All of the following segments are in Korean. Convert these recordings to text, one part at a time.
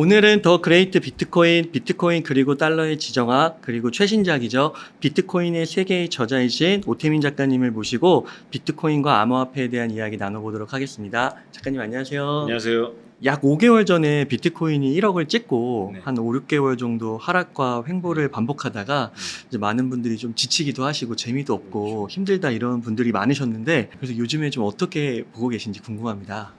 오늘은 더 그레이트 비트코인 그리고 달러의 지정학 그리고 최신작이죠. 비트코인의 세계의 저자이신 오태민 작가님을 모시고 비트코인과 암호화폐에 대한 이야기 나눠보도록 하겠습니다. 작가님 안녕하세요. 안녕하세요. 약 5개월 전에 비트코인이 1억을 찍고 네. 한 5, 6개월 정도 하락과 횡보를 반복하다가 이제 많은 분들이 좀 지치기도 하시고 재미도 없고 힘들다 이런 분들이 많으셨는데 그래서 요즘에 좀 어떻게 보고 계신지 궁금합니다.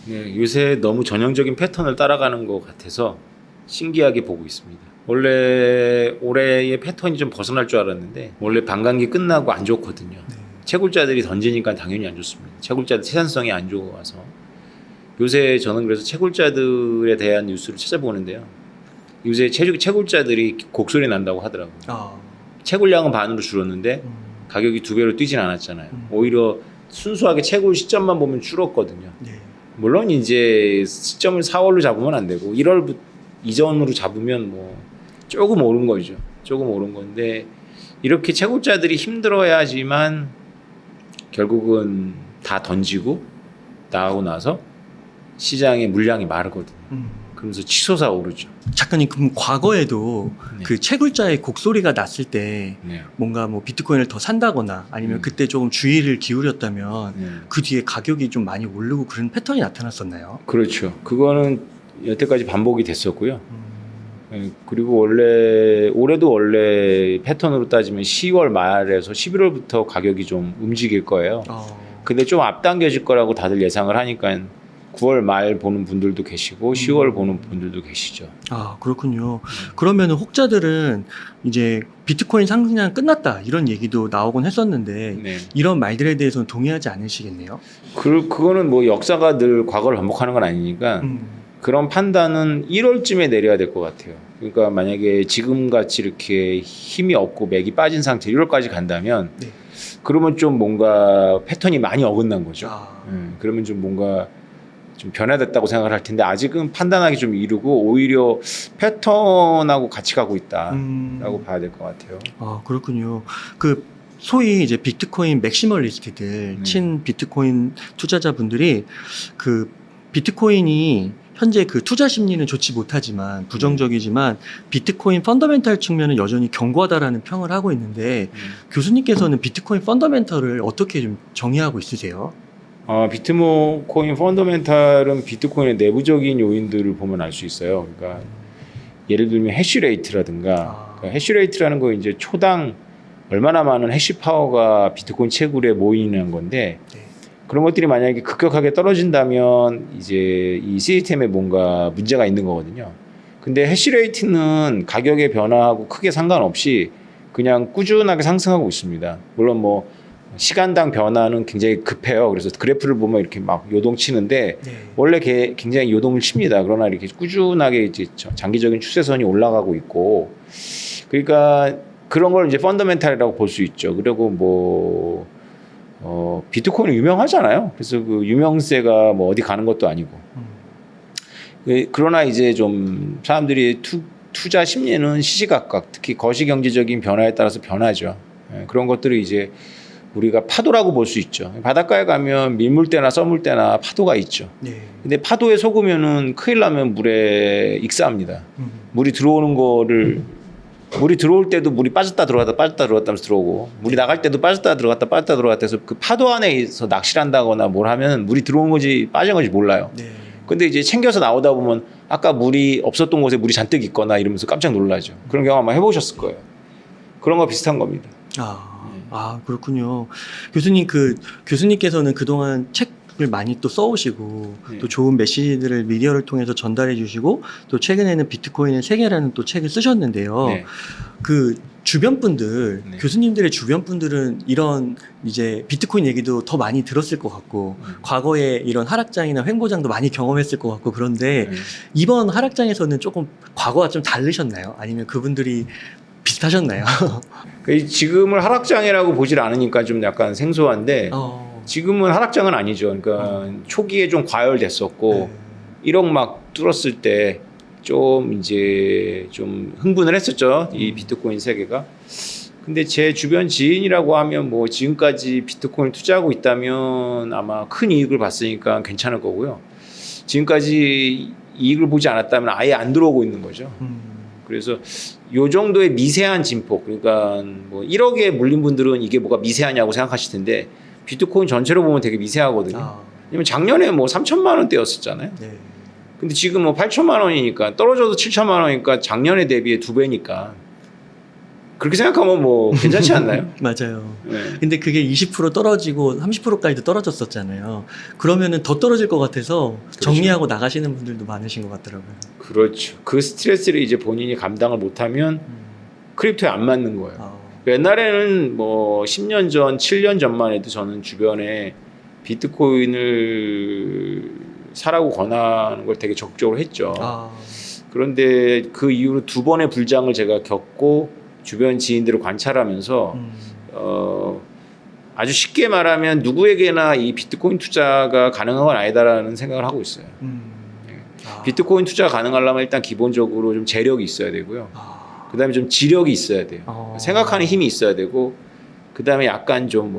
네, 요새 너무 전형적인 패턴을 따라가는 것 같아서 신기하게 보고 있습니다. 원래 올해의 패턴이 좀 벗어날 줄 알았는데 원래 반감기 끝나고 안 좋거든요. 네. 채굴자들이 던지니까 당연히 안 좋습니다. 채굴자들 생산성이 안 좋아서 요새 저는 그래서 채굴자들에 대한 뉴스를 찾아보는데요. 요새 채굴자들이 곡소리 난다고 하더라고요. 채굴량은 반으로 줄었는데 가격이 2배로 뛰진 않았잖아요. 오히려 순수하게 채굴 시점만 보면 줄었거든요. 네. 물론 이제 시점을 4월로 잡으면 안 되고 1월 이전으로 잡으면 뭐 조금 오른 거죠. 조금 오른 건데 이렇게 채굴자들이 힘들어야지만 결국은 다 던지고 나가고 나서 시장의 물량이 마르거든요. 그러면서 치솟아 오르죠. 작가님 그럼 과거에도 네. 그 채굴자의 곡소리가 났을 때 네. 뭔가 뭐 비트코인을 더 산다거나 아니면 그때 조금 주의를 기울였다면 네. 그 뒤에 가격이 좀 많이 오르고 그런 패턴이 나타났었나요? 그렇죠. 그거는 여태까지 반복이 됐었고요. 그리고 올해도 원래 패턴으로 따지면 10월 말에서 11월부터 가격이 좀 움직일 거예요. 근데 좀 앞당겨질 거라고 다들 예상을 하니까 9월 말 보는 분들도 계시고 10월 보는 분들도 계시죠. 아 그렇군요. 그러면 혹자들은 이제 비트코인 상승량 끝났다 이런 얘기도 나오곤 했었는데 네. 이런 말들에 대해서는 동의하지 않으시겠네요? 그거는 뭐 역사가 늘 과거를 반복하는 건 아니니까 그런 판단은 1월쯤에 내려야 될 것 같아요. 그러니까 만약에 지금같이 이렇게 힘이 없고 맥이 빠진 상태 1월까지 간다면 네. 그러면 좀 뭔가 패턴이 많이 어긋난 거죠. 그러면 좀 뭔가 좀 변화됐다고 생각을 할 텐데 아직은 판단하기 좀 이르고 오히려 패턴하고 같이 가고 있다라고 봐야 될 것 같아요. 아 그렇군요. 그 소위 이제 비트코인 맥시멀리스트들 친 비트코인 투자자분들이 그 비트코인이 현재 그 투자 심리는 좋지 못하지만 부정적이지만 비트코인 펀더멘탈 측면은 여전히 견고하다라는 평을 하고 있는데 교수님께서는 비트코인 펀더멘탈을 어떻게 좀 정의하고 있으세요? 비트코인 펀더멘탈은 비트코인의 내부적인 요인들을 보면 알 수 있어요. 그러니까 예를 들면 해시레이트라든가 그러니까 해시레이트라는 거 이제 초당 얼마나 많은 해시 파워가 비트코인 채굴에 모이는 건데 그런 것들이 만약에 급격하게 떨어진다면 이제 이 시스템에 뭔가 문제가 있는 거거든요. 근데 해시레이트는 가격의 변화하고 크게 상관없이 그냥 꾸준하게 상승하고 있습니다. 물론 뭐 시간당 변화는 굉장히 급해요. 그래서 그래프를 보면 이렇게 막 요동치는데 원래 굉장히 요동을 칩니다. 그러나 이렇게 꾸준하게 이제 장기적인 추세선이 올라가고 있고 그러니까 그런 걸 이제 펀더멘탈이라고 볼 수 있죠. 그리고 뭐 비트코인은 유명하잖아요. 그래서 그 유명세가 뭐 어디 가는 것도 아니고. 그러나 이제 좀 사람들이 투자 심리는 시시각각 특히 거시경제적인 변화에 따라서 변하죠. 그런 것들이 이제 우리가 파도라고 볼 수 있죠. 바닷가에 가면 밀물대나 썰물대나 파도가 있죠. 근데 파도에 속으면은 큰일 나면 물에 익사합니다. 물이 들어올 때도 물이 빠졌다 들어갔다 하면서 들어오고 물이 나갈 때도 빠졌다 들어갔다 해서 그 파도 안에서 낚시를 한다거나 뭘 하면 물이 들어온 건지 빠진 건지 몰라요. 근데 이제 챙겨서 나오다 보면 아까 물이 없었던 곳에 물이 잔뜩 있거나 이러면서 깜짝 놀라죠. 그런 경험 아마 해보셨을 거예요. 그런 거 비슷한 겁니다. 그렇군요. 교수님께서는 그동안 책을 많이 또 써오시고 또 좋은 메시지들을 미디어를 통해서 전달해 주시고 또 최근에는 비트코인의 세계라는 또 책을 쓰셨는데요. 그 주변 분들, 교수님들의 주변 분들은 이런 이제 비트코인 얘기도 더 많이 들었을 것 같고 과거에 이런 하락장이나 횡보장도 많이 경험했을 것 같고 그런데 이번 하락장에서는 조금 과거와 좀 다르셨나요? 아니면 그분들이 비슷하셨나요? 지금을 하락장이라고 보질 않으니까 좀 약간 생소한데 지금은 하락장은 아니죠. 그러니까 초기에 좀 과열됐었고 1억 막 뚫었을 때 좀 이제 좀 흥분을 했었죠. 이 비트코인 세계가. 근데 제 주변 지인이라고 하면 뭐 지금까지 비트코인을 투자하고 있다면 아마 큰 이익을 봤으니까 괜찮을 거고요. 지금까지 이익을 보지 않았다면 아예 안 들어오고 있는 거죠. 그래서 요 정도의 미세한 진폭, 그러니까 뭐 1억에 물린 분들은 이게 뭐가 미세하냐고 생각하실 텐데 비트코인 전체로 보면 되게 미세하거든요. 왜냐면 작년에 뭐 3천만 원대였었잖아요. 네. 근데 지금 뭐 8천만 원이니까 떨어져도 7천만 원이니까 작년에 대비해 2배니까 그렇게 생각하면 뭐 괜찮지 않나요? 맞아요. 네. 근데 그게 20% 떨어지고 30%까지도 떨어졌었잖아요. 그러면은 더 떨어질 것 같아서 그렇죠. 정리하고 나가시는 분들도 많으신 것 같더라고요. 그렇죠. 그 스트레스를 이제 본인이 감당을 못하면 크립토에 안 맞는 거예요. 옛날에는 뭐 10년 전, 7년 전만 해도 저는 주변에 비트코인을 사라고 권하는 걸 되게 적극적으로 했죠. 그런데 그 이후로 2번의 불장을 제가 겪고 주변 지인들을 관찰하면서 아주 쉽게 말하면 누구에게나 이 비트코인 투자가 가능한 건 아니다라는 생각을 하고 있어요. 비트코인 투자 가능하려면 일단 기본적으로 좀 재력이 있어야 되고요. 그다음에 좀 지력이 있어야 돼요. 생각하는 힘이 있어야 되고, 그다음에 약간 좀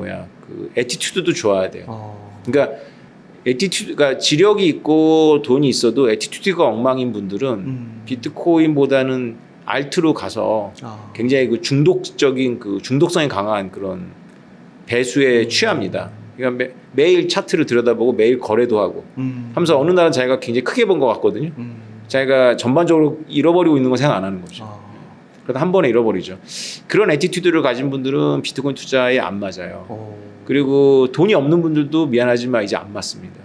그 애티튜드도 좋아야 돼요. 그러니까 애티튜드가 지력이 있고 돈이 있어도 애티튜드가 엉망인 분들은 비트코인보다는 알트로 가서 굉장히 그 중독적인 그 중독성이 강한 그런 배수에 취합니다. 그러니까 매일 차트를 들여다보고 매일 거래도 하고 하면서 어느 날은 자기가 굉장히 크게 번 것 같거든요. 자기가 전반적으로 잃어버리고 있는 거 생각 안 하는 거죠. 그러다 한 번에 잃어버리죠. 그런 애티튜드를 가진 분들은 비트코인 투자에 안 맞아요. 그리고 돈이 없는 분들도 미안하지만 이제 안 맞습니다.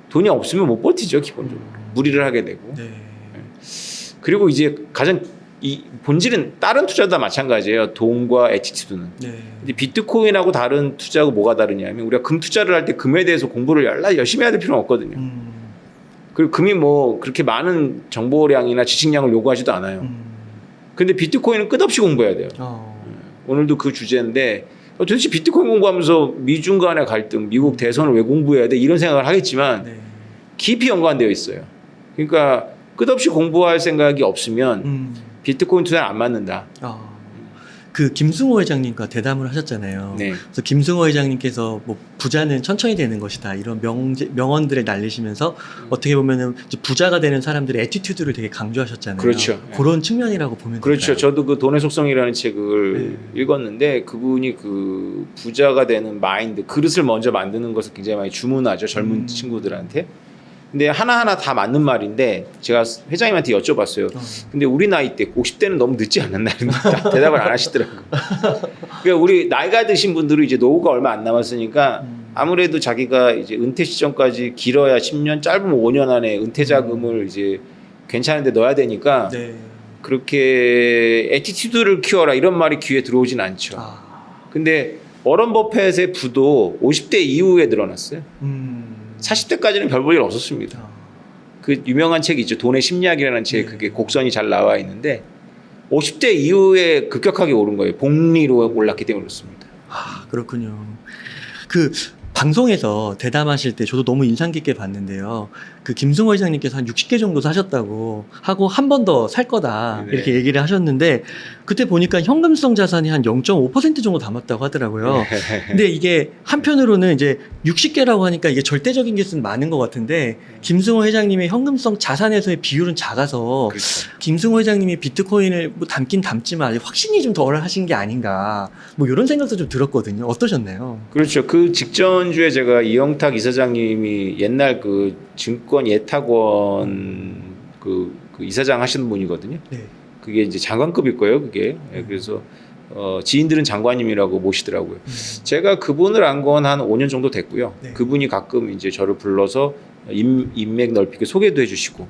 돈이 없으면 못 버티죠, 기본적으로. 무리를 하게 되고. 네. 그리고 이제 가장 이 본질은 다른 투자도 다 마찬가지예요. 돈과 애티튜드는. 네. 근데 비트코인하고 다른 투자하고 뭐가 다르냐면 우리가 금 투자를 할 때 금에 대해서 공부를 열심히 해야 될 필요는 없거든요. 그리고 금이 뭐 그렇게 많은 정보량이나 지식량을 요구하지도 않아요. 근데 비트코인은 끝없이 공부해야 돼요. 오늘도 그 주제인데 도대체 비트코인 공부하면서 미중 간의 갈등, 미국 대선을 왜 공부해야 돼? 이런 생각을 하겠지만 네. 깊이 연관되어 있어요. 그러니까 끝없이 공부할 생각이 없으면 비트코인 투자는 안 맞는다. 그 김승호 회장님과 대담을 하셨잖아요. 네. 그래서 김승호 회장님께서 뭐 부자는 천천히 되는 것이다 이런 명언들을 날리시면서 어떻게 보면은 이제 부자가 되는 사람들의 애티튜드를 되게 강조하셨잖아요. 그렇죠. 그런 측면이라고 보면 그렇죠. 될까요? 저도 그 돈의 속성이라는 책을 읽었는데 그분이 그 부자가 되는 마인드, 그릇을 먼저 만드는 것을 굉장히 많이 주문하죠. 젊은 친구들한테. 근데 하나하나 다 맞는 말인데 제가 회장님한테 여쭤봤어요. 근데 우리 나이 때 50대는 너무 늦지 않았나? 대답을 안 하시더라고요. 그러니까 우리 나이가 드신 분들은 이제 노후가 얼마 안 남았으니까 아무래도 자기가 이제 은퇴 시점까지 길어야 10년, 짧으면 5년 안에 은퇴 자금을 이제 괜찮은데 넣어야 되니까 네. 그렇게 애티튜드를 키워라 이런 말이 귀에 들어오진 않죠. 근데 워런 버핏의 부도 50대 이후에 늘어났어요. 40대까지는 별 볼 일 없었습니다. 그 유명한 책이 있죠. 돈의 심리학이라는 책, 그게 곡선이 잘 나와 있는데 50대 이후에 급격하게 오른 거예요. 복리로 올랐기 때문에 그렇습니다. 그렇군요. 그 방송에서 대담하실 때 저도 너무 인상 깊게 봤는데요. 그 김승호 회장님께서 한 60개 정도 사셨다고 하고 한 번 더 살 거다 네. 이렇게 얘기를 하셨는데 그때 보니까 현금성 자산이 한 0.5% 정도 남았다고 하더라고요. 근데 이게 한편으로는 이제 60개라고 하니까 이게 절대적인 개수는 많은 것 같은데 김승호 회장님의 현금성 자산에서의 비율은 작아서 그렇죠. 김승호 회장님이 비트코인을 뭐 담긴 담지만 아직 확신이 좀 덜 하신 게 아닌가 뭐 이런 생각도 좀 들었거든요. 어떠셨나요? 그렇죠. 그 직전주에 제가 이영탁 이사장님이 옛날 그 증권 예탁원 그 이사장 하시는 분이거든요. 네. 그게 이제 장관급일 거예요, 그게. 그래서 지인들은 장관님이라고 모시더라고요. 제가 그분을 안 건 한 5년 정도 됐고요. 네. 그분이 가끔 이제 저를 불러서 인맥 넓히게 소개도 해주시고,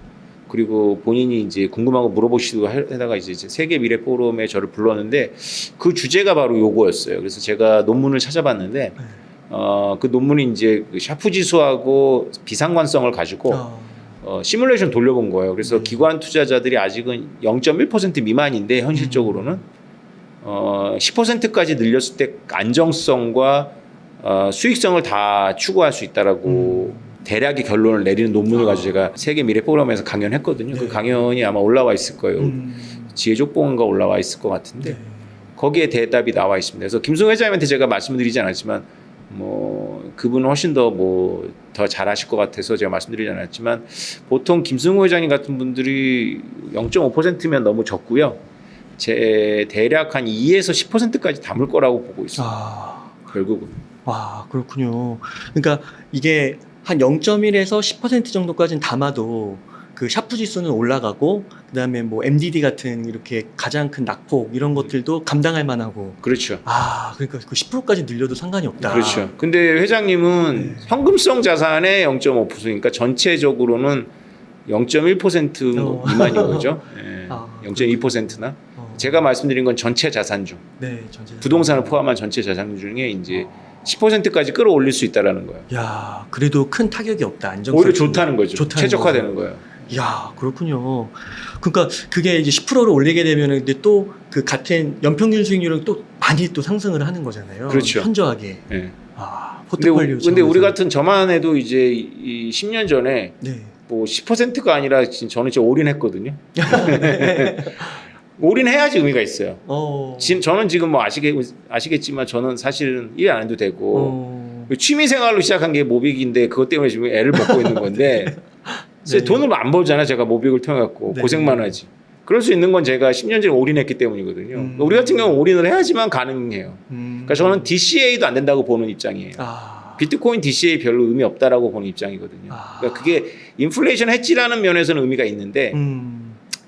그리고 본인이 이제 궁금한 거 물어보시고 하다가 이제 세계 미래 포럼에 저를 불렀는데 그 주제가 바로 요거였어요. 그래서 제가 논문을 찾아봤는데 그 논문이 이제 그 샤프 지수하고 비상관성을 가지고 시뮬레이션 돌려본 거예요. 그래서 기관 투자자들이 아직은 0.1% 미만인데 현실적으로는 10%까지 늘렸을 때 안정성과 수익성을 다 추구할 수 있다라고 대략의 결론을 내리는 논문을 가지고 제가 세계 미래 포럼에서 강연했거든요. 네. 그 강연이 아마 올라와 있을 거예요. 지혜족봉인가 올라와 있을 것 같은데 네. 거기에 대답이 나와 있습니다. 그래서 김승호 회장님한테 제가 말씀드리지 않았지만 뭐 그분은 훨씬 더 더 잘하실 것 같아서 제가 말씀드리지 않았지만 보통 김승호 회장님 같은 분들이 0.5%면 너무 적고요. 제 대략 한 2에서 10%까지 담을 거라고 보고 있어요. 결국은. 와, 그렇군요. 그러니까 이게 한 0.1에서 10% 정도까지는 담아도 그 샤프 지수는 올라가고 그다음에 뭐 MDD 같은 이렇게 가장 큰 낙폭 이런 것들도 감당할 만하고. 그렇죠. 그러니까 그 10%까지 늘려도 상관이 없다. 그렇죠. 근데 회장님은 현금성 자산의 0.5%니까 전체적으로는 0.1% 미만인 거죠. 네. 0.2%나. 제가 말씀드린 건 전체 자산 중. 네, 전체 부동산을 포함한 전체 자산 중에 이제 10%까지 끌어올릴 수 있다라는 거예요. 야, 그래도 큰 타격이 없다. 안정성. 오히려 좋다는 거죠. 좋다는 최적화되는 거예요. 야, 그렇군요. 그러니까 그게 이제 10%를 올리게 되면은 근데 또 그 같은 연평균 수익률은 또 많이 또 상승을 하는 거잖아요. 그렇죠. 현저하게. 네. 포트폴리오. 근데 우리 같은 저만 해도 이제 이 10년 전에 네. 뭐 10%가 아니라 저는 진짜 올인했거든요. 올인해야지 의미가 있어요. 저는 지금 뭐 아시겠지만 저는 사실은 일 안 해도 되고 취미 생활로 시작한 게 모빅인데 그것 때문에 지금 애를 먹고 있는 건데 네. 돈을 안 벌잖아. 제가 모빅을 통해 갖고 네. 고생만 하지. 그럴 수 있는 건 제가 10년 전에 올인했기 때문이거든요. 우리 같은 경우는 올인을 해야지만 가능해요. 그러니까 저는 DCA도 안 된다고 보는 입장이에요. 비트코인 DCA 별로 의미 없다라고 보는 입장이거든요. 그러니까 그게 인플레이션 해지라는 면에서는 의미가 있는데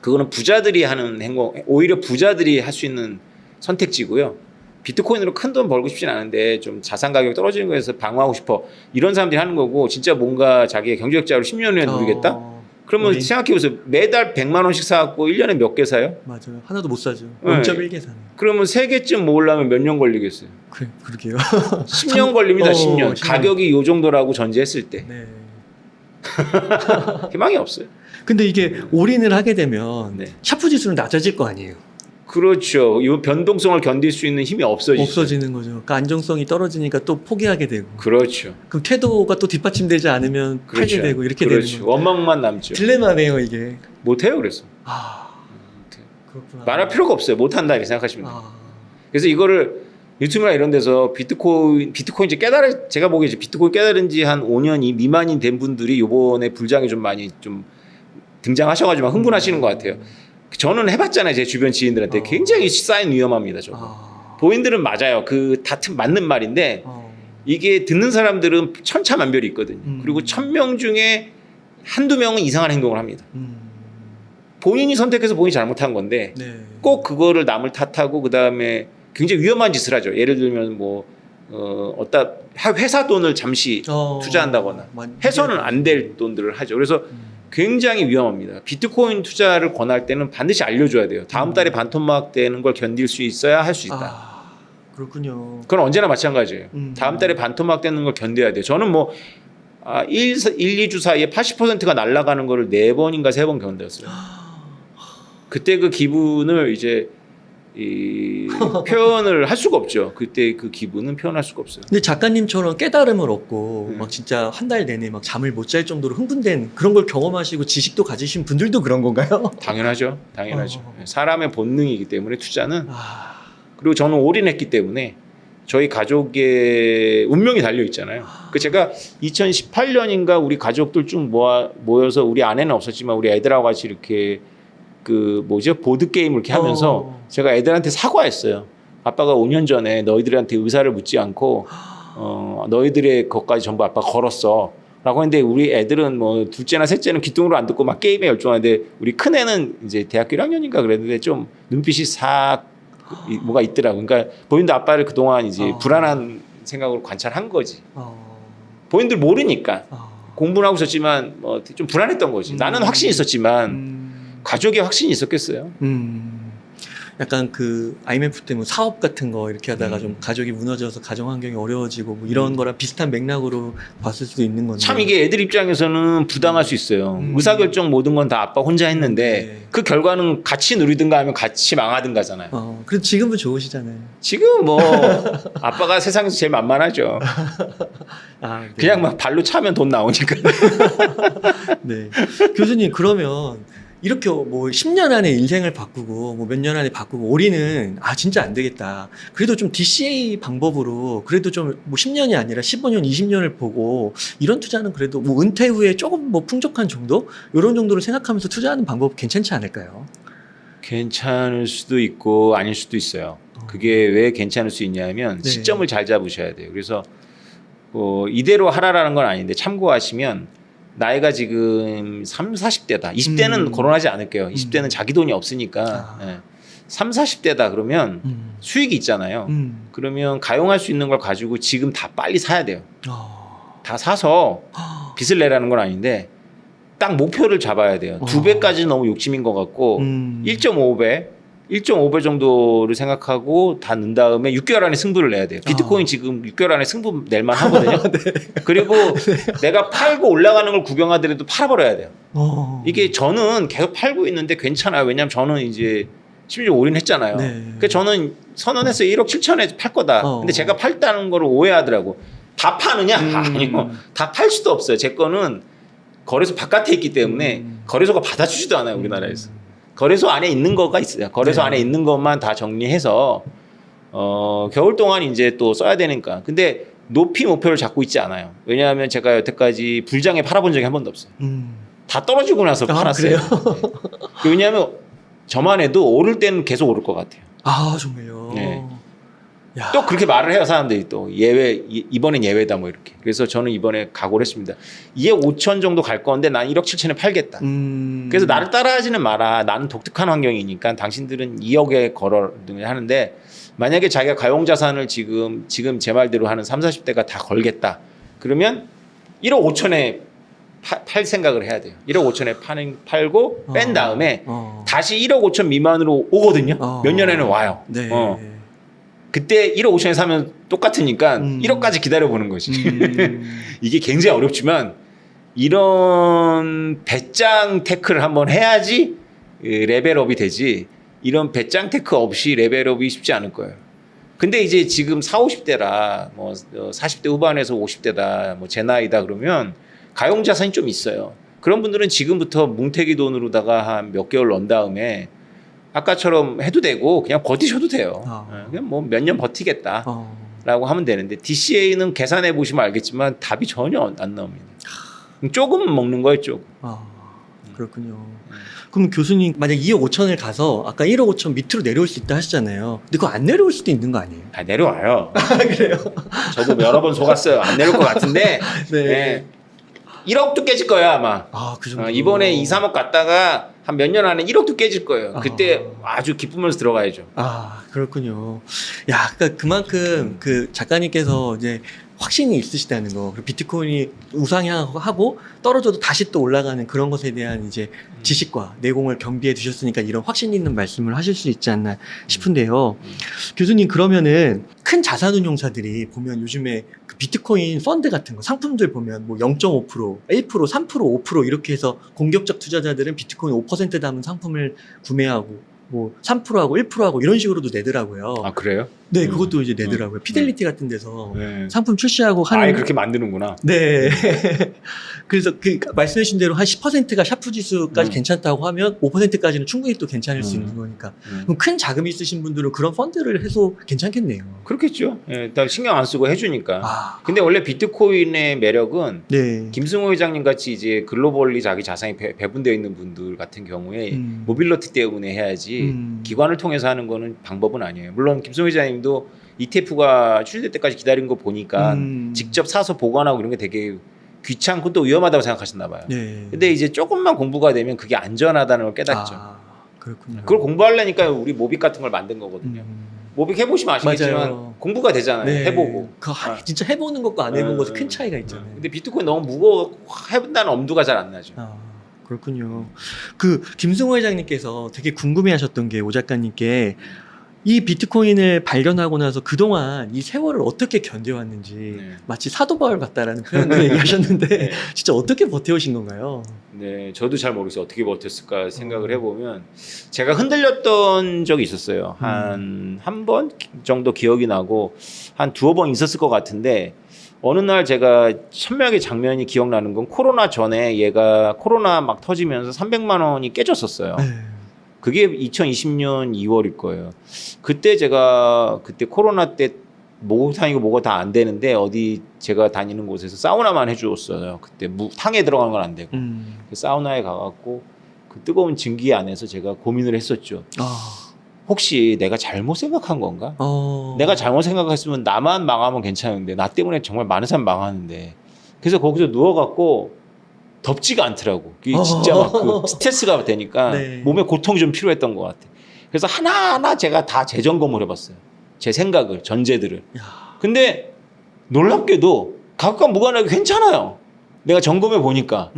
그거는 부자들이 하는 행동, 오히려 부자들이 할 수 있는 선택지고요. 비트코인으로 큰 돈 벌고 싶진 않은데 좀 자산 가격 떨어지는 거에서 방어하고 싶어. 이런 사람들이 하는 거고 진짜 뭔가 자기의 경제적 자유를 10년 후에 누리겠다? 그러면 생각해보세요. 매달 100만 원씩 사갖고 1년에 몇 개 사요? 맞아요. 하나도 못 사죠. 네. 0.1개 사는. 그러면 3개쯤 모으려면 몇 년 걸리겠어요? 그러게요. 10년 걸립니다. 10년. 10년. 가격이 요 정도라고 전제했을 때. 네. 희망이 없어요. 근데 이게 올인을 하게 되면 네. 샤프 지수는 낮아질 거 아니에요. 그렇죠. 이 변동성을 견딜 수 있는 힘이 없어지는 거죠. 그러니까 안정성이 떨어지니까 또 포기하게 되고. 그렇죠. 그럼 태도가 또 뒷받침되지 않으면 팔게 되고 이렇게 되는 거죠. 원망만 남죠. 딜레마네요 이게. 못해요 그래서. 그렇구나. 말할 필요가 없어요. 못한다 이렇게 생각하시면 돼요. 그래서 이거를 유튜브나 이런 데서 비트코인 이제 제가 보기에 이제 비트코인 깨달은 지 한 5년이 미만이 된 분들이 요번에 불장에 좀 많이 좀 등장하셔가지고 흥분하시는 것 같아요. 저는 해봤잖아요. 제 주변 지인들한테 굉장히 사인 위험합니다. 저거. 본인들은 맞아요. 그 다 맞는 말인데 이게 듣는 사람들은 천차만별이 있거든요. 그리고 1000명 중에 한두 명은 이상한 행동을 합니다. 본인이 선택해서 본인이 잘못한 건데 꼭 그거를 남을 탓하고 그다음에 굉장히 위험한 짓을 하죠. 예를 들면 회사 돈을 잠시 투자한다거나 해서는 안 될 돈들을 하죠. 그래서 굉장히 위험합니다. 비트코인 투자를 권할 때는 반드시 알려줘야 돼요. 다음 달에 반토막 되는 걸 견딜 수 있어야 할 수 있다. 그렇군요. 그건 언제나 마찬가지예요. 다음 달에 반토막 되는 걸 견뎌야 돼요. 저는 1, 2주 사이에 80%가 날아가는 거를 4번인가 3번 견뎠어요. 그때 그 기분을 이제 표현을 할 수가 없죠. 그때 그 기분은 표현할 수가 없어요. 근데 작가님처럼 깨달음을 얻고 막 진짜 한 달 내내 막 잠을 못 잘 정도로 흥분된 그런 걸 경험하시고 지식도 가지신 분들도 그런 건가요? 당연하죠. 사람의 본능이기 때문에 투자는 그리고 저는 올인했기 때문에 저희 가족의 운명이 달려 있잖아요. 그 제가 2018년인가 우리 가족들 쭉 모여서 우리 아내는 없었지만 우리 애들하고 같이 이렇게 보드 게임을 이렇게 하면서 제가 애들한테 사과했어요. 아빠가 5년 전에 너희들한테 의사를 묻지 않고 너희들의 것까지 전부 아빠 걸었어. 라고 했는데 우리 애들은 둘째나 셋째는 귀뚱으로 안 듣고 막 게임에 열중하는데 우리 큰 애는 이제 대학교 1학년인가 그랬는데 좀 눈빛이 뭐가 있더라고. 그러니까 본인도 아빠를 그동안 이제 불안한 생각으로 관찰한 거지. 본인들 모르니까 공부는 하고 있었지만 좀 불안했던 거지. 나는 확신이 있었지만 가족의 확신이 있었겠어요. 약간 그 IMF 때문에 사업 같은 거 이렇게 하다가 좀 가족이 무너져서 가정 환경이 어려워지고 뭐 이런 거랑 비슷한 맥락으로 봤을 수도 있는 건데. 참 이게 애들 입장에서는 부당할 수 있어요. 의사결정 모든 건 다 아빠 혼자 했는데 그 결과는 같이 누리든가 하면 같이 망하든가잖아요. 그래도 지금은 좋으시잖아요. 지금 아빠가 세상에서 제일 만만하죠. 네. 그냥 막 발로 차면 돈 나오니까. 네. 교수님 그러면 이렇게 뭐 10년 안에 인생을 바꾸고 뭐 몇 년 안에 바꾸고 올인은 진짜 안 되겠다. 그래도 좀 DCA 방법으로 그래도 좀 뭐 10년이 아니라 15년, 20년을 보고 이런 투자는 그래도 뭐 은퇴 후에 조금 뭐 풍족한 정도? 이런 정도를 생각하면서 투자하는 방법 괜찮지 않을까요? 괜찮을 수도 있고 아닐 수도 있어요. 그게 왜 괜찮을 수 있냐면 네. 시점을 잘 잡으셔야 돼요. 그래서 이대로 하라라는 건 아닌데 참고하시면 나이가 지금 3, 40대다. 20대는 거론하지 않을게요. 20대는 자기 돈이 없으니까. 예. 3, 40대다 그러면 수익이 있잖아요. 그러면 가용할 수 있는 걸 가지고 지금 다 빨리 사야 돼요. 다 사서 빚을 내라는 건 아닌데 딱 목표를 잡아야 돼요. 2배까지는 너무 욕심인 것 같고 1.5배 정도를 생각하고 다 넣은 다음에 6개월 안에 승부를 내야 돼요. 비트코인 지금 6개월 안에 승부 낼만 하거든요. 네. 그리고 내가 팔고 올라가는 걸 구경하더라도 팔아버려야 돼요. 이게 저는 계속 팔고 있는데 괜찮아요. 왜냐하면 저는 이제 심지어 올인했잖아요. 네. 그러니까 저는 선언해서 1억 7천에 팔 거다. 근데 제가 팔다는 거를 오해하더라고. 다 파느냐? 아니요. 다 팔 수도 없어요. 제 거는 거래소 바깥에 있기 때문에 거래소가 받아주지도 않아요. 우리나라에서. 거래소 안에 있는 거가 있어요. 거래소 안에 있는 것만 다 정리해서 겨울 동안 이제 또 써야 되니까. 근데 높이 목표를 잡고 있지 않아요. 왜냐하면 제가 여태까지 불장에 팔아본 적이 한 번도 없어요. 다 떨어지고 나서 팔았어요. 네. 왜냐하면 저만 해도 오를 때는 계속 오를 것 같아요. 정말요? 네. 또 그렇게 말을 해요. 사람들이 또 이번엔 예외다 뭐 이렇게. 그래서 저는 이번에 각오를 했습니다. 2억 5천 정도 갈 건데 난 1억 7천에 팔겠다. 그래서 나를 따라하지는 마라. 나는 독특한 환경이니까 당신들은 2억에 걸어 하는데 만약에 자기가 가용자산을 지금 제 말대로 하는 30, 40대가 다 걸겠다. 그러면 1억 5천에 팔 생각을 해야 돼요. 1억 5천에 팔고 뺀 다음에 다시 1억 5천 미만으로 오거든요. 몇 년에는 와요. 네. 그때 1억 5천에 사면 똑같으니까 1억까지 기다려보는 거지. 이게 굉장히 어렵지만 이런 배짱 테크를 한번 해야지 레벨업이 되지 이런 배짱 테크 없이 레벨업이 쉽지 않을 거예요. 근데 이제 지금 40, 50대라 뭐 40대 후반에서 50대다 뭐 제 나이다 그러면 가용자산이 좀 있어요. 그런 분들은 지금부터 뭉태기 돈으로다가 한 몇 개월 넣은 다음에 아까처럼 해도 되고 그냥 버티셔도 돼요. 그냥 뭐 몇 년 버티겠다라고 하면 되는데 DCA는 계산해 보시면 알겠지만 답이 전혀 안 나옵니다. 조금 먹는 거예요, 조금. 그렇군요. 그럼 교수님 만약 2억 5천을 가서 아까 1억 5천 밑으로 내려올 수 있다 하시잖아요. 근데 그거 안 내려올 수도 있는 거 아니에요? 다 내려와요. 그래요? 저도 여러 번 속았어요. 안 내려올 것 같은데 네. 1억도 깨질 거야 아마. 그 정도. 이번에 2, 3억 갔다가 한 몇 년 안에 1억도 깨질 거예요. 그때 아주 기쁘면서 들어가야죠. 그렇군요. 야, 그러니까 그만큼 그 작가님께서 이제 확신이 있으시다는 거. 그리고 비트코인이 우상향하고 떨어져도 다시 또 올라가는 그런 것에 대한 이제 지식과 내공을 겸비해 두셨으니까 이런 확신 있는 말씀을 하실 수 있지 않나 싶은데요. 교수님 그러면은 큰 자산운용사들이 보면 요즘에 그 비트코인 펀드 같은 거 상품들 보면 뭐 0.5%, 1%, 3%, 5% 이렇게 해서 공격적 투자자들은 비트코인 5% 담은 상품을 구매하고 뭐 3%하고 1%하고 이런 식으로도 내더라고요. 그래요? 네, 그것도 이제 내더라고요. 피델리티 같은 데서 상품 출시하고 하는. 아예 그렇게 만드는구나. 네. 그래서 그 말씀하신 대로 한 10%가 샤프 지수까지 괜찮다고 하면 5%까지는 충분히 또 괜찮을 수 있는 거니까. 그럼 큰 자금이 있으신 분들은 그런 펀드를 해도 괜찮겠네요. 그렇겠죠. 일단 신경 안 쓰고 해주니까. 근데 원래 비트코인의 매력은 김승호 회장님 같이 이제 글로벌리 자기 자산이 배분되어 있는 분들 같은 경우에 모빌리티 때문에 해야지 기관을 통해서 하는 거는 방법은 아니에요. 물론 김승호 회장님도 ETF가 출시될 때까지 기다린 거 보니까 직접 사서 보관하고 이런 게 되게 귀찮고 또 위험하다고 생각하셨나 봐요. 근데 이제 조금만 공부가 되면 그게 안전하다는 걸 깨닫죠. 그렇군요. 그걸 공부하려니까 우리 모빅 같은 걸 만든 거거든요. 모빅 해보시면 아시겠지만 맞아요. 공부가 되잖아요. 해보고. 진짜 해보는 것과 안 해본 것은 큰 차이가 있잖아요. 근데 비트코인 너무 무거워 해본다는 엄두가 잘 안 나죠. 그렇군요. 그 김승호 회장님께서 되게 궁금해하셨던 게 오 작가님께 이 비트코인을 발견하고 나서 그동안 이 세월을 어떻게 견뎌왔는지 마치 사도 바울 같다라는 표현을 얘기하셨는데 진짜 어떻게 버텨오신 건가요? 네, 저도 잘 모르겠어요. 어떻게 버텼을까 생각을 해보면 제가 흔들렸던 적이 있었어요. 한 번 정도 기억이 나고 한 두어 번 있었을 것 같은데 어느 날 제가 선명하게 장면이 기억나는 건 코로나 전에 얘가 코로나 막 터지면서 300만 원이 깨졌었어요. 네. 그게 2020년 2월일 거예요. 그때 제가 그때 코로나 때 목욕탕이고 뭐가 다 안 되는데 어디 제가 다니는 곳에서 사우나만 해주었어요. 그때 탕에 들어가는 건 안 되고 그 사우나에 가갖고 그 뜨거운 증기 안에서 제가 고민을 했었죠. 혹시 내가 잘못 생각한 건가? 내가 잘못 생각했으면 나만 망하면 괜찮은데 나 때문에 정말 많은 사람 망하는데 그래서 거기서 누워갖고 덥지가 않더라고. 그게 진짜 막 그 스트레스가 되니까 네. 몸에 고통이 좀 필요했던 것 같아. 그래서 하나하나 제가 다 재점검을 해봤어요. 제 생각을, 전제들을. 근데 놀랍게도 각각 무관하게 괜찮아요. 내가 점검해 보니까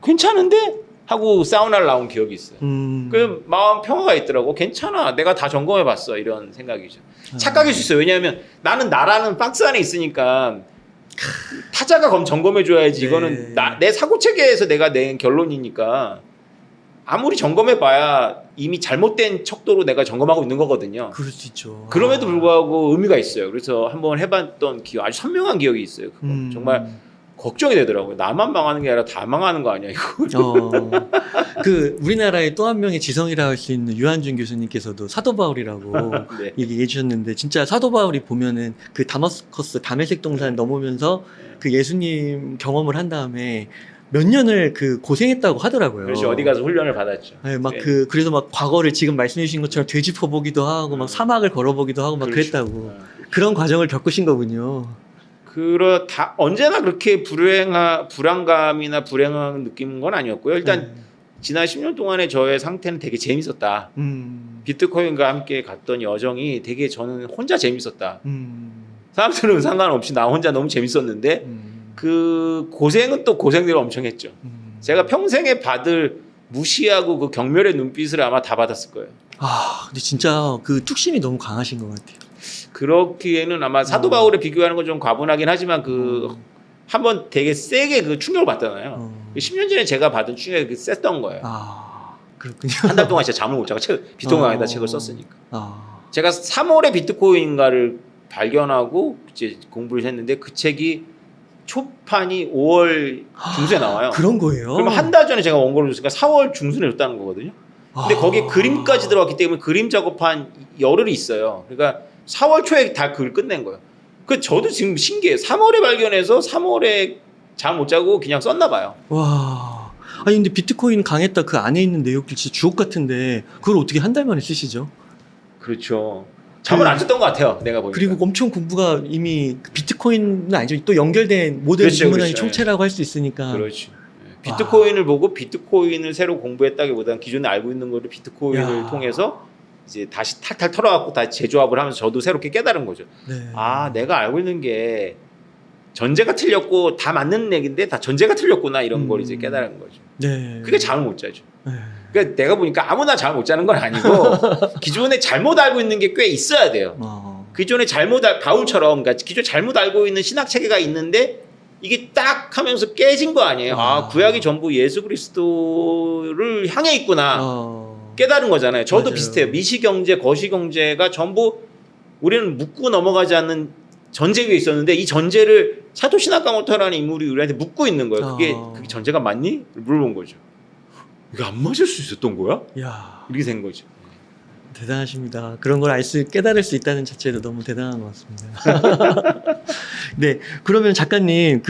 괜찮은데 하고 사우나를 나온 기억이 있어요. 그 마음 평화가 있더라고. 괜찮아. 내가 다 점검해 봤어. 이런 생각이죠. 착각일 수 있어요. 왜냐하면 나는 나라는 박스 안에 있으니까 타자가 점검해 줘야지. 네. 이거는 내 사고 체계에서 내가 낸 결론이니까 아무리 점검해 봐야 이미 잘못된 척도로 내가 점검하고 있는 거거든요. 그럴 수 있죠. 그럼에도 불구하고 의미가 있어요. 그래서 한번 해봤던 기억, 아주 선명한 기억이 있어요. 그거. 정말 걱정이 되더라고요. 나만 망하는 게 아니라 다 망하는 거 아니야 이거. 그 우리나라의 또 한 명의 지성이라 할 수 있는 유한준 교수님께서도 사도 바울이라고 네. 얘기해 주셨는데 진짜 사도 바울이 보면은 그 다마스커스 다메섹 동산 넘으면서 그 예수님 경험을 한 다음에 몇 년을 그 고생했다고 하더라고요. 그렇죠. 어디 가서 훈련을 받았죠. 네, 막 네. 그래서 막 과거를 지금 말씀해 주신 것처럼 되짚어 보기도 하고 막 사막을 걸어 보기도 하고 막 그렇죠. 그랬다고. 그런 과정을 겪으신 거군요. 다 언제나 그렇게 불안감이나 불행한 느끼는 건 아니었고요. 일단 지난 10년 동안의 저의 상태는 되게 재밌었다. 비트코인과 함께 갔던 여정이 되게 저는 혼자 재밌었다. 사람들은 상관없이 나 혼자 너무 재밌었는데 그 고생은 또 고생대로 엄청 했죠. 제가 평생에 받을 무시하고 그 경멸의 눈빛을 아마 다 받았을 거예요. 근데 진짜 그 뚝심이 너무 강하신 것 같아요. 그렇기에는 아마 사도 바울에 비교하는 건 좀 과분하긴 하지만 한번 되게 세게 그 충격을 받잖아요. 10년 전에 제가 받은 충격이 셌던 거예요. 그렇군요. 한 달 동안 진짜 잠을 못 자고 비트코인에다 책을 썼으니까. 제가 3월에 비트코인가를 발견하고 이제 공부를 했는데 그 책이 초판이 5월 중순에 나와요. 그런 거예요? 그러면 한 달 전에 제가 원고를 줬으니까 4월 중순에 줬다는 거거든요. 근데 거기에 그림까지 들어갔기 때문에 그림 작업한 열흘이 있어요. 그러니까 4월 초에 다 글을 끝낸 거예요. 저도 지금 신기해요. 3월에 발견해서 3월에 잠 못 자고 그냥 썼나 봐요. 와. 아니 근데 비트코인 강했다 그 안에 있는 내용들 진짜 주옥 같은데 그걸 어떻게 한 달 만에 쓰시죠? 그렇죠. 잠을 안 잤던 것 같아요. 내가 보니까. 그리고 엄청 공부가 이미 비트코인은 아니죠. 또 연결된 모든 그렇죠, 질문안이 그렇죠. 총체라고 할 수 있으니까. 그렇죠. 비트코인을 보고 비트코인을 새로 공부했다기보다는 기존에 알고 있는 거를 비트코인을 통해서 이제 다시 탈탈 털어갖고 다시 재조합을 하면서 저도 새롭게 깨달은 거죠. 네. 내가 알고 있는 게 전제가 틀렸고 다 맞는 얘기인데 다 전제가 틀렸구나 이런 걸 이제 깨달은 거죠. 네. 그게 잠을 못 자죠. 네. 그러니까 내가 보니까 아무나 잠을 못 자는 건 아니고 기존에 잘못 알고 있는 게 꽤 있어야 돼요. 기존에 바울처럼 그러니까 기존에 잘못 알고 있는 신학 체계가 있는데 이게 딱 하면서 깨진 거 아니에요. 구약이 전부 예수 그리스도를 향해 있구나. 깨달은 거잖아요. 저도 맞아요. 비슷해요. 미시경제, 거시경제가 전부 우리는 묻고 넘어가지 않는 전제 위에 있었는데 이 전제를 사토시 나카모토라는 인물이 우리한테 묻고 있는 거예요. 그게 전제가 맞니? 물어본 거죠. 이거 안 맞을 수 있었던 거야? 이렇게 된 거죠. 대단하십니다. 그런 걸 깨달을 수 있다는 자체도 너무 대단한 것 같습니다. 네, 그러면 작가님,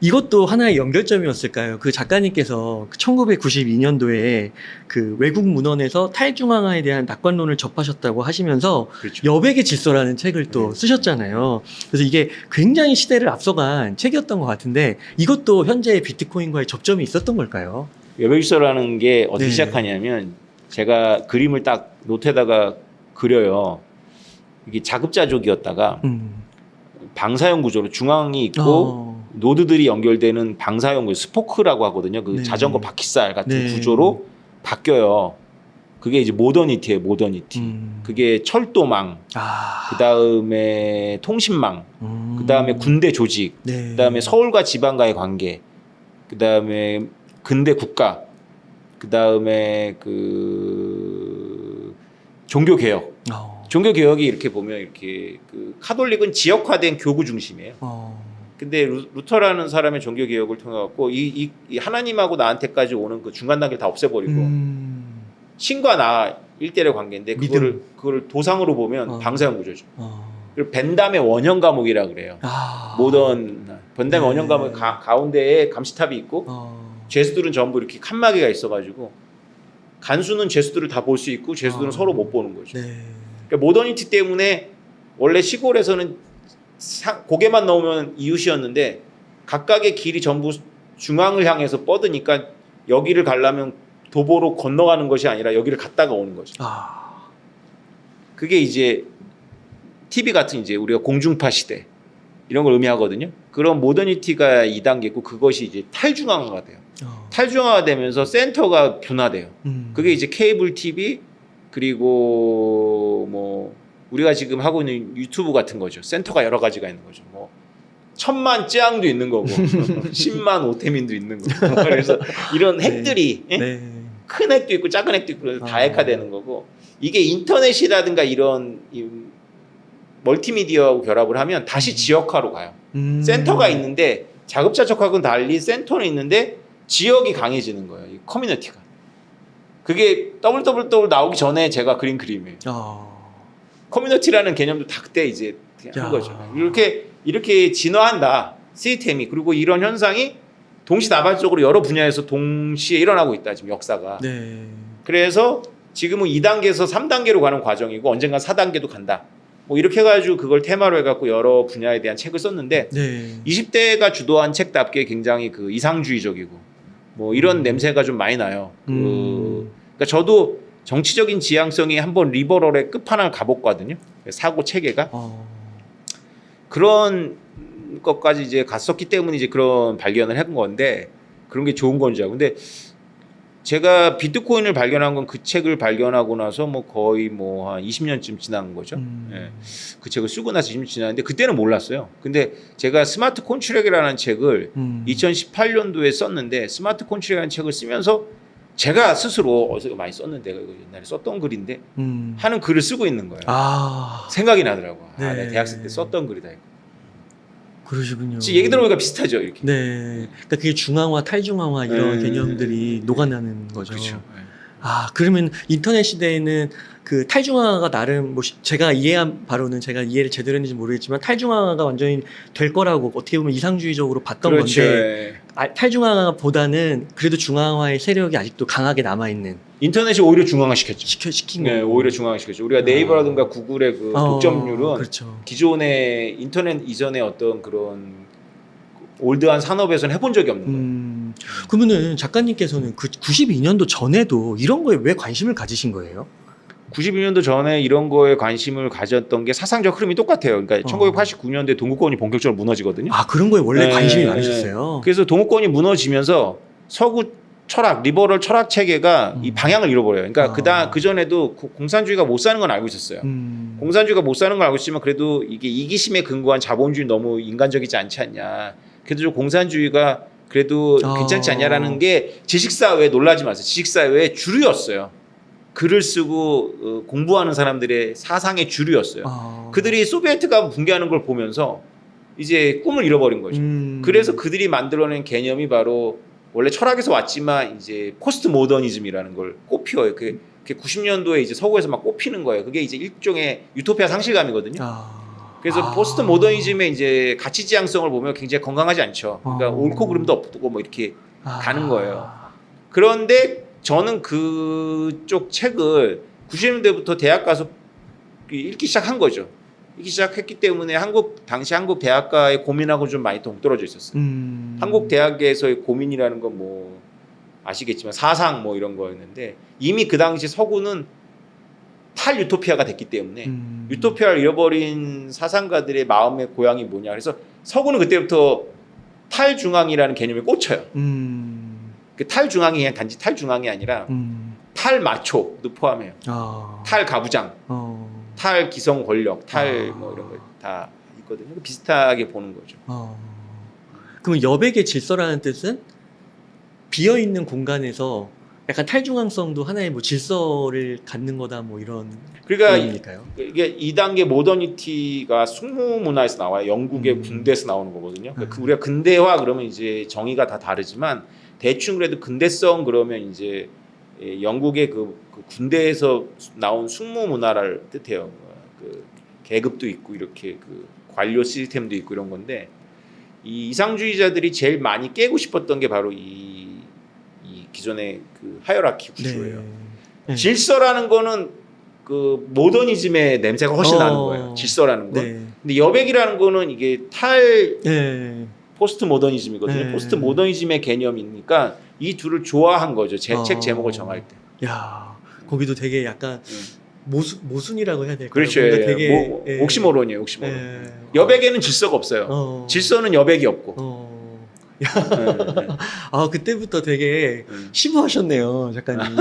이것도 하나의 연결점이었을까요? 그 작가님께서 1992년도에 그 외국 문헌에서 탈중앙화에 대한 낙관론을 접하셨다고 하시면서 그렇죠. 여백의 질서라는 책을 또 쓰셨잖아요. 그래서 이게 굉장히 시대를 앞서간 책이었던 것 같은데 이것도 현재 비트코인과의 접점이 있었던 걸까요? 여백일서라는 게 어떻게 네. 시작하냐면 제가 그림을 딱 노트에다가 그려요. 이게 자급자족이었다가 방사형 구조로 중앙이 있고 노드들이 연결되는 방사형 구조, 스포크라고 하거든요. 그 네. 자전거 바퀴살 같은 네. 구조로 바뀌어요. 그게 이제 모더니티예요. 모더니티. 그게 철도망, 그 다음에 통신망, 그 다음에 군대 조직, 네. 그 다음에 서울과 지방과의 관계, 그 다음에 근대 국가, 그 다음에 종교 개혁. 종교 개혁이 이렇게 보면 이렇게 카톨릭은 지역화된 교구 중심이에요. 근데 루터라는 사람의 종교 개혁을 통해 갖고 이 하나님하고 나한테까지 오는 그 중간 단계를 다 없애버리고 신과 나 1대1의 관계인데 그거를 도상으로 보면 방사형 구조죠. 그리고 벤담의 원형 감옥이라 그래요. 모던 벤담의 원형 감옥 가운데에 감시탑이 있고 죄수들은 전부 이렇게 칸막이가 있어가지고 간수는 죄수들을 다 볼 수 있고 죄수들은 서로 못 보는 거죠. 그러니까 모더니티 때문에 원래 시골에서는 고개만 넘으면 이웃이었는데 각각의 길이 전부 중앙을 향해서 뻗으니까 여기를 가려면 도보로 건너가는 것이 아니라 여기를 갔다가 오는 거죠. 그게 이제 TV 같은 이제 우리가 공중파 시대 이런 걸 의미하거든요. 그런 모더니티가 2단계고 그것이 이제 탈중앙화가 돼요. 탈중앙화가 되면서 센터가 변화돼요. 그게 이제 케이블 TV 그리고 뭐 우리가 지금 하고 있는 유튜브 같은 거죠. 센터가 여러 가지가 있는 거죠. 뭐 1000만 쯔양도 있는 거고 10만 오태민도 있는 거고 그래서 이런 핵들이 큰 핵도 있고 작은 핵도 있고 그래서 다핵화되는 거고 이게 인터넷이라든가 이런 멀티미디어하고 결합을 하면 다시 지역화로 가요. 센터가 있는데 자급자족하고는 달리 센터는 있는데 지역이 강해지는 거예요. 이 커뮤니티가. 그게 WWW 나오기 전에 제가 그린 그림이에요. 커뮤니티라는 개념도 다 그때 이제 한 거죠. 이렇게 진화한다. 시스템이. 그리고 이런 현상이 동시다발적으로 여러 분야에서 동시에 일어나고 있다. 지금 역사가. 그래서 지금은 2단계에서 3단계로 가는 과정이고 언젠간 4단계도 간다. 뭐 이렇게 해가지고 그걸 테마로 해갖고 여러 분야에 대한 책을 썼는데 20대가 주도한 책답게 굉장히 그 이상주의적이고 뭐 이런 냄새가 좀 많이 나요. 그러니까 저도 정치적인 지향성이 한번 리버럴의 끝판왕을 가봤거든요. 사고 체계가 그런 것까지 이제 갔었기 때문에 이제 그런 발견을 한 건데 그런 게 좋은 건지 알고. 근데 제가 비트코인을 발견한 건 그 책을 발견하고 나서 뭐 거의 뭐 한 20년쯤 지난 거죠. 그 책을 쓰고 나서 20년 지났는데 그때는 몰랐어요. 근데 제가 스마트 콘트랙이라는 책을 2018년도에 썼는데 스마트 콘트랙이라는 책을 쓰면서 제가 스스로 어디서 많이 썼는데 옛날에 썼던 글인데 하는 글을 쓰고 있는 거예요. 생각이 나더라고요. 내가 대학생 때 썼던 글이다 이거. 그러시군요. 얘기 들어보니까 비슷하죠, 이렇게. 그러니까 그게 중앙화, 탈중앙화 이런 개념들이 녹아나는 거죠. 그렇죠. 그러면 인터넷 시대에는 그 탈중앙화가 나름 뭐 제가 이해한 바로는 제가 이해를 제대로 했는지 모르겠지만 탈중앙화가 완전히 될 거라고 어떻게 보면 이상주의적으로 봤던 건데 탈중앙화보다는 그래도 중앙화의 세력이 아직도 강하게 남아 있는. 인터넷이 오히려 중앙화시켰죠. 시킨 거예요. 오히려 중앙화시켰죠. 우리가 네이버라든가 구글의 그 독점률은 기존의 인터넷 이전의 어떤 그런 올드한 산업에서는 해본 적이 없는 거예요. 그러면은 작가님께서는 그 92년도 전에도 이런 거에 왜 관심을 가지신 거예요? 92년도 전에 이런 거에 관심을 가졌던 게 사상적 흐름이 똑같아요. 그러니까 1989년도에 동구권이 본격적으로 무너지거든요. 그런 거에 원래 관심이 많으셨어요? 그래서 동구권이 무너지면서 서구 철학, 리버럴 철학 체계가 이 방향을 잃어버려요. 그러니까 그 전에도 공산주의가 못 사는 건 알고 있었어요. 공산주의가 못 사는 건 알고 있지만 그래도 이게 이기심에 근거한 자본주의 너무 인간적이지 않지 않냐. 그래도 좀 공산주의가 그래도 괜찮지 않냐라는 게 지식사회에 놀라지 마세요. 지식사회의 주류였어요. 글을 쓰고 공부하는 사람들의 사상의 주류였어요. 그들이 소비에트가 붕괴하는 걸 보면서 이제 꿈을 잃어버린 거죠. 그래서 그들이 만들어낸 개념이 바로 원래 철학에서 왔지만 이제 포스트 모더니즘이라는 걸 꽃피워요. 그게 90년도에 이제 서구에서 막 꽃피는 거예요. 그게 이제 일종의 유토피아 상실감이거든요. 그래서 포스트 모더니즘의 이제 가치 지향성을 보면 굉장히 건강하지 않죠. 그러니까 옳고 그름도 없고 뭐 이렇게 가는 거예요. 그런데 저는 그쪽 책을 90년대부터 대학 가서 읽기 시작한 거죠. 읽기 시작했기 때문에 당시 한국 대학가의 고민하고 좀 많이 동떨어져 있었어요. 한국 대학에서의 고민이라는 건 뭐 아시겠지만 사상 뭐 이런 거였는데 이미 그 당시 서구는 탈유토피아가 됐기 때문에 유토피아를 잃어버린 사상가들의 마음의 고향이 뭐냐. 그래서 서구는 그때부터 탈중앙이라는 개념에 꽂혀요. 그 탈중앙이 그냥 단지 탈중앙이 아니라 탈마초도 포함해요. 탈가부장, 탈기성 권력, 뭐 이런 거 다 있거든요. 비슷하게 보는 거죠. 그럼 여백의 질서라는 뜻은 비어있는 공간에서 약간 탈중앙성도 하나의 뭐 질서를 갖는 거다 뭐 이런 그러니까 의미일까요? 이게 2단계 모더니티가 숙무 문화에서 나와요. 영국의 군대에서 나오는 거거든요. 그러니까 우리가 근대화 그러면 이제 정의가 다 다르지만 대충 그래도 근대성 그러면 이제 영국의 그 군대에서 나온 숙무 문화를 뜻해요. 그 계급도 있고 이렇게 그 관료 시스템도 있고 이런 건데 이 이상주의자들이 제일 많이 깨고 싶었던 게 바로 이 기존의 그 하이어라키 구조예요. 네. 질서라는 거는 그 모더니즘의 냄새가 훨씬 나는 거예요. 질서라는 건. 네. 근데 여백이라는 거는 이게 탈 네. 포스트 모더니즘이거든요. 네. 포스트 모더니즘의 개념이니까 이 둘을 조화한 거죠. 책 제목을 정할 때. 야, 거기도 되게 약간 모순이라고 해야 될까요? 그렇죠. 뭔가 되게 옥시모론이에요. 옥시모론. 예. 여백에는 질서가 없어요. 질서는 여백이 없고. 아, 그때부터 되게 심오하셨네요, 작가님.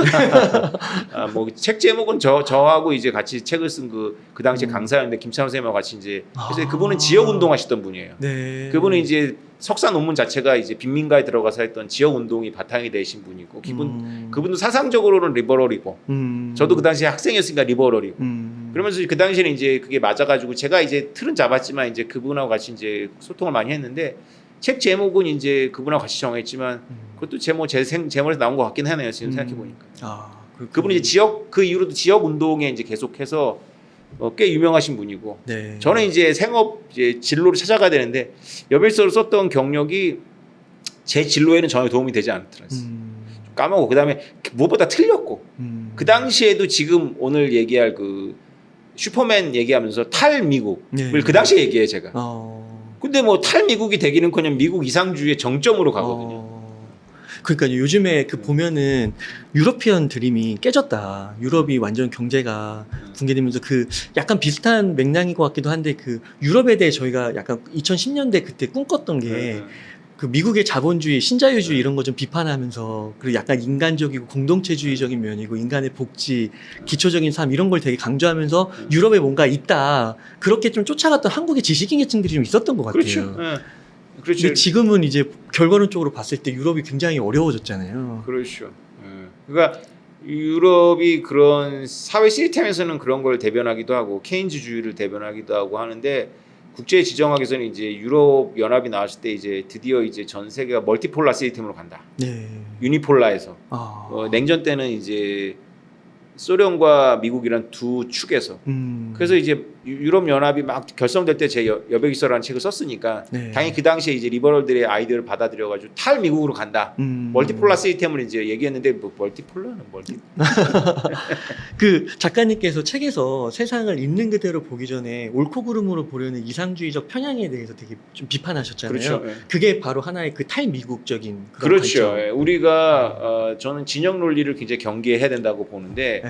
뭐 책 제목은 저하고 이제 같이 책을 쓴 그 당시 강사였는데 김찬호 선생님하고 같이 이제 그래서 그분은 지역 운동하시던 분이에요. 네. 그분은 이제 석사 논문 자체가 이제 빈민가에 들어가서 했던 지역 운동이 바탕이 되신 분이고 그분도 사상적으로는 리버럴이고 저도 그 당시에 학생이었으니까 리버럴이고 그러면서 그 당시에는 이제 그게 맞아가지고 제가 이제 틀은 잡았지만 이제 그분하고 같이 이제 소통을 많이 했는데 책 제목은 이제 그분하고 같이 정했지만 그것도 제 머리에서 나온 것 같긴 하네요. 지금 생각해 보니까. 그분이 이제 그 이후로도 지역 운동에 이제 계속해서 꽤 유명하신 분이고. 네. 저는 이제 생업 이제 진로를 찾아가야 되는데 여백서를 썼던 경력이 제 진로에는 전혀 도움이 되지 않더라고요. 좀 까먹고 그다음에 무엇보다 틀렸고. 그 당시에도 지금 오늘 얘기할 그 슈퍼맨 얘기하면서 탈미국을 그 당시에 얘기해 제가. 근데 뭐 탈미국이 되기는커녕 미국 이상주의의 정점으로 가거든요. 그러니까 요즘에 그 보면은 유러피언 드림이 깨졌다. 유럽이 완전 경제가 붕괴되면서 그 약간 비슷한 맥락인 것 같기도 한데 그 유럽에 대해 저희가 약간 2010년대 그때 꿈꿨던 게 그 미국의 자본주의, 신자유주의 이런 거 좀 비판하면서 그리고 약간 인간적이고 공동체주의적인 면이고 인간의 복지, 기초적인 삶 이런 걸 되게 강조하면서 유럽에 뭔가 있다. 그렇게 좀 쫓아갔던 한국의 지식인계층들이 좀 있었던 것 같아요. 그렇죠. 그렇죠. 근데 지금은 이제 결과론적으로 봤을 때 유럽이 굉장히 어려워졌잖아요. 그렇죠. 그러니까 유럽이 그런 사회 시스템에서는 그런 걸 대변하기도 하고 케인즈주의를 대변하기도 하고 하는데 국제 지정학에서는 이제 유럽 연합이 나왔을 때 이제 드디어 이제 전 세계가 멀티폴라 시스템으로 간다. 네. 유니폴라에서 냉전 때는 이제 소련과 미국이란 두 축에서 그래서 이제 유럽 연합이 막 결성될 때 제 여백이서라는 책을 썼으니까 당연히 그 당시에 이제 리버럴들의 아이디어를 받아들여가지고 탈미국으로 간다. 멀티폴라 시스템을 이제 얘기했는데 뭐 멀티폴라는 그 작가님께서 책에서 세상을 있는 그대로 보기 전에 옳고 그름으로 보려는 이상주의적 편향에 대해서 되게 좀 비판하셨잖아요. 그렇죠. 그게 바로 하나의 그 탈미국적인 그런 그렇죠. 관점. 우리가 저는 진영 논리를 굉장히 경계해야 된다고 보는데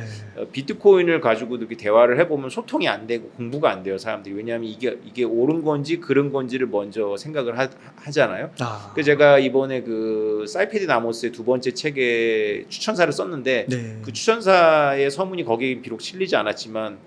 비트코인을 가지고 이렇게 대화를 해보면 소통이 안 되고 공부가 안 돼요 사람들이. 왜냐하면 이게 옳은 건지 그른 건지를 먼저 생각을 하잖아요. 그래서 제가 이번에 그 사이페디 나모스의 두 번째 책에 추천사를 썼는데 그 추천사의 서문이 거기에 비록 실리지 않았지만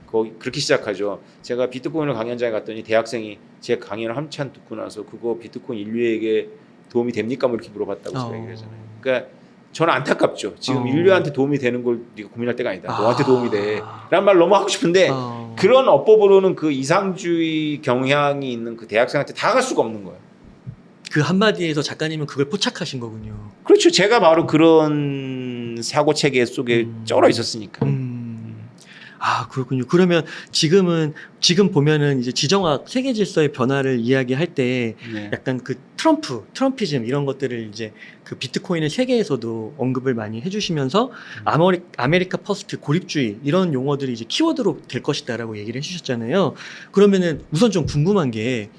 거기 그렇게 시작하죠. 제가 비트코인을 강연장에 갔더니 대학생이 제 강연을 한참 듣고 나서 그거 비트코인 인류에게 도움이 됩니까? 뭐 이렇게 물어봤다고 제가 얘기를 하잖아요. 그러니까 저는 안타깝죠. 지금 인류한테 도움이 되는 걸 네가 고민할 때가 아니다. 너한테 도움이 돼. 라는 말 너무 하고 싶은데 그런 어법으로는 그 이상주의 경향이 있는 그 대학생한테 다 갈 수가 없는 거예요. 그 한마디에서 작가님은 그걸 포착하신 거군요. 그렇죠. 제가 바로 그런 사고체계 속에 쩔어 있었으니까. 그렇군요. 그러면 지금 보면은 이제 지정학 세계 질서의 변화를 이야기할 때 약간 그 트럼피즘 이런 것들을 이제 그 비트코인의 세계에서도 언급을 많이 해주시면서 아메리카 퍼스트 고립주의 이런 용어들이 이제 키워드로 될 것이다라고 얘기를 해주셨잖아요. 그러면은 우선 좀 궁금한 게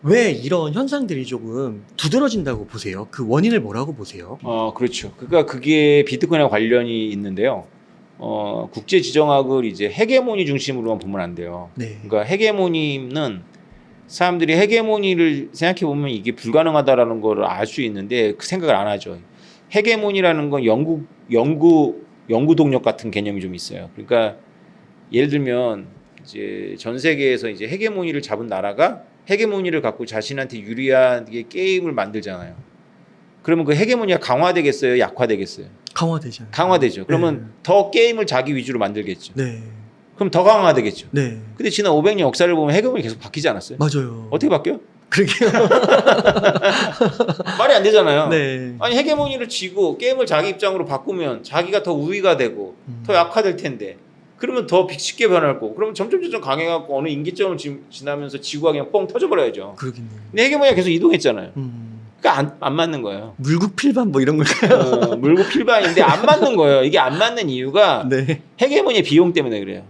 왜 이런 현상들이 조금 두드러진다고 보세요? 그 원인을 뭐라고 보세요? 그렇죠. 그러니까 그게 비트코인과 관련이 있는데요. 국제 지정학을 이제 헤게모니 중심으로만 보면 안 돼요. 그러니까 헤게모니는 사람들이 헤게모니를 생각해 보면 이게 불가능하다라는 걸 알 수 있는데 그 생각을 안 하죠. 헤게모니라는 건 영구 동력 같은 개념이 좀 있어요. 그러니까 예를 들면 이제 전 세계에서 이제 헤게모니를 잡은 나라가 헤게모니를 갖고 자신한테 유리하게 게임을 만들잖아요. 그러면 그 헤게모니가 강화되겠어요? 약화되겠어요? 강화되잖아요. 강화되죠. 그러면 네. 더 게임을 자기 위주로 만들겠죠. 네. 그럼 더 강화되겠죠. 네. 근데 지난 500년 역사를 보면 해금이 계속 바뀌지 않았어요? 맞아요. 어떻게 바뀌어요? 그러게요. 말이 안 되잖아요. 네. 아니 헤게모니를 쥐고 게임을 자기 입장으로 바꾸면 자기가 더 우위가 되고 더 약화될 텐데 그러면 더 쉽게 변할 거고 그러면 점점 강해갖고 어느 임기점을 지나면서 지구가 그냥 뻥 터져버려야죠. 그러겠네요. 근데 헤게모니가 계속 이동했잖아요. 그러니까 안 맞는 거예요. 물구필반 뭐 이런 걸까요? 물구필반인데 안 맞는 거예요. 이게 안 맞는 이유가 네. 헤게모니의 비용 때문에 그래요.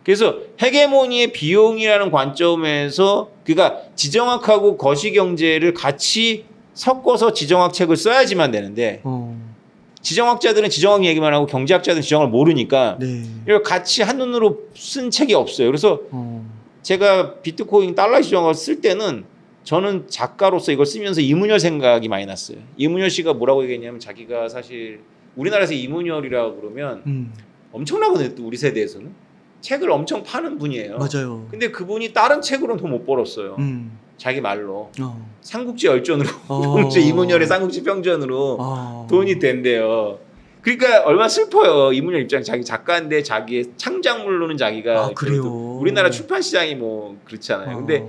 그래서 헤게모니의 비용이라는 관점에서 그러니까 지정학하고 거시경제를 같이 섞어서 지정학책을 써야지만 되는데 지정학자들은 지정학 얘기만 하고 경제학자들은 지정을 모르니까 네. 이걸 같이 한눈으로 쓴 책이 없어요. 그래서 제가 비트코인 달러 지정학을 쓸 때는 저는 작가로서 이걸 쓰면서 이문열 생각이 많이 났어요. 이문열 씨가 뭐라고 얘기했냐면 자기가 사실 우리나라에서 이문열이라고 그러면 엄청나거든요. 또 우리 세대에서는. 책을 엄청 파는 분이에요. 맞아요. 근데 그분이 다른 책으로는 돈 못 벌었어요. 자기 말로. 삼국지 열전으로. 이문열의 삼국지 평전으로 돈이 된대요. 그러니까 얼마나 슬퍼요. 이문열 입장에 자기 작가인데 자기의 창작물로는 자기가 그래요. 우리나라 출판 시장이 뭐 그렇잖아요. 근데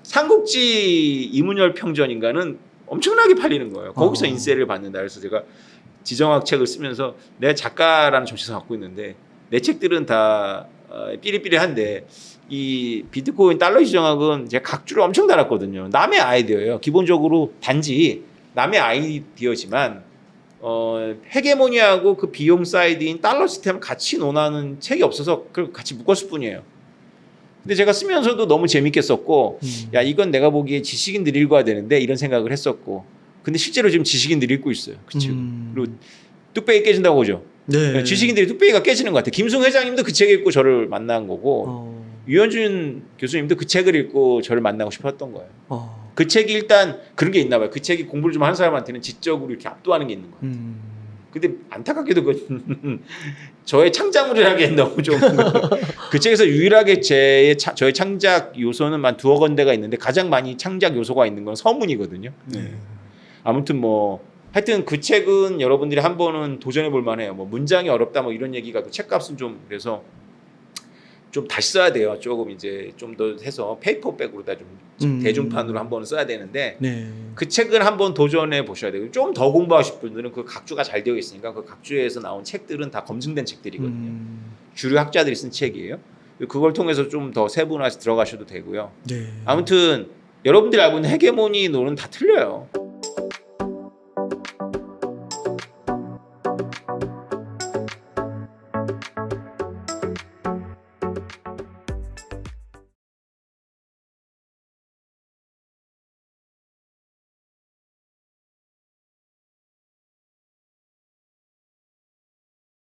삼국지 이문열 평전인가는 엄청나게 팔리는 거예요. 거기서 인세를 받는다. 그래서 제가 지정학 책을 쓰면서 내가 작가라는 정체성을 갖고 있는데 내 책들은 다 삐리삐리한데 이 비트코인 달러 지정학은 제가 각주를 엄청 달았거든요. 남의 아이디어예요. 기본적으로 단지 남의 아이디어지만 헤게모니하고 그 비용 사이드인 달러 시스템을 같이 논하는 책이 없어서 그걸 같이 묶었을 뿐이에요. 근데 제가 쓰면서도 너무 재밌게 썼고 야 이건 내가 보기에 지식인들이 읽어야 되는데 이런 생각을 했었고 근데 실제로 지금 지식인들이 읽고 있어요. 그 책을. 그리고 뚝배기 깨진다고 보죠. 네. 지식인들이 뚝배기가 깨지는 것 같아요. 김승 회장님도 그 책 읽고 저를 만난 거고 유현준 교수님도 그 책을 읽고 저를 만나고 싶었던 거예요. 그 책이 일단 그런 게 있나 봐요. 그 책이 공부를 좀 하는 사람한테는 지적으로 이렇게 압도하는 게 있는 거예요. 근데 안타깝게도 저의 창작물이라기엔 너무 좀 그 책에서 유일하게 저의 창작 요소는 한 2억 원대가 있는데 가장 많이 창작 요소가 있는 건 서문이거든요. 아무튼 뭐 하여튼 그 책은 여러분들이 한 번은 도전해 볼 만해요. 뭐 문장이 어렵다 뭐 이런 얘기가 그 책값은 좀 그래서 좀 다시 써야 돼요. 조금 이제 좀 더 해서 페이퍼백으로다 좀 대중판으로 한 번은 써야 되는데 그 책은 한번 도전해 보셔야 돼요. 좀 더 공부하실 분들은 그 각주가 잘 되어 있으니까 그 각주에서 나온 책들은 다 검증된 책들이거든요. 주류 학자들이 쓴 책이에요. 그걸 통해서 좀 더 세분화해서 들어가셔도 되고요. 아무튼 여러분들이 알고 있는 헤게모니 논은 다 틀려요.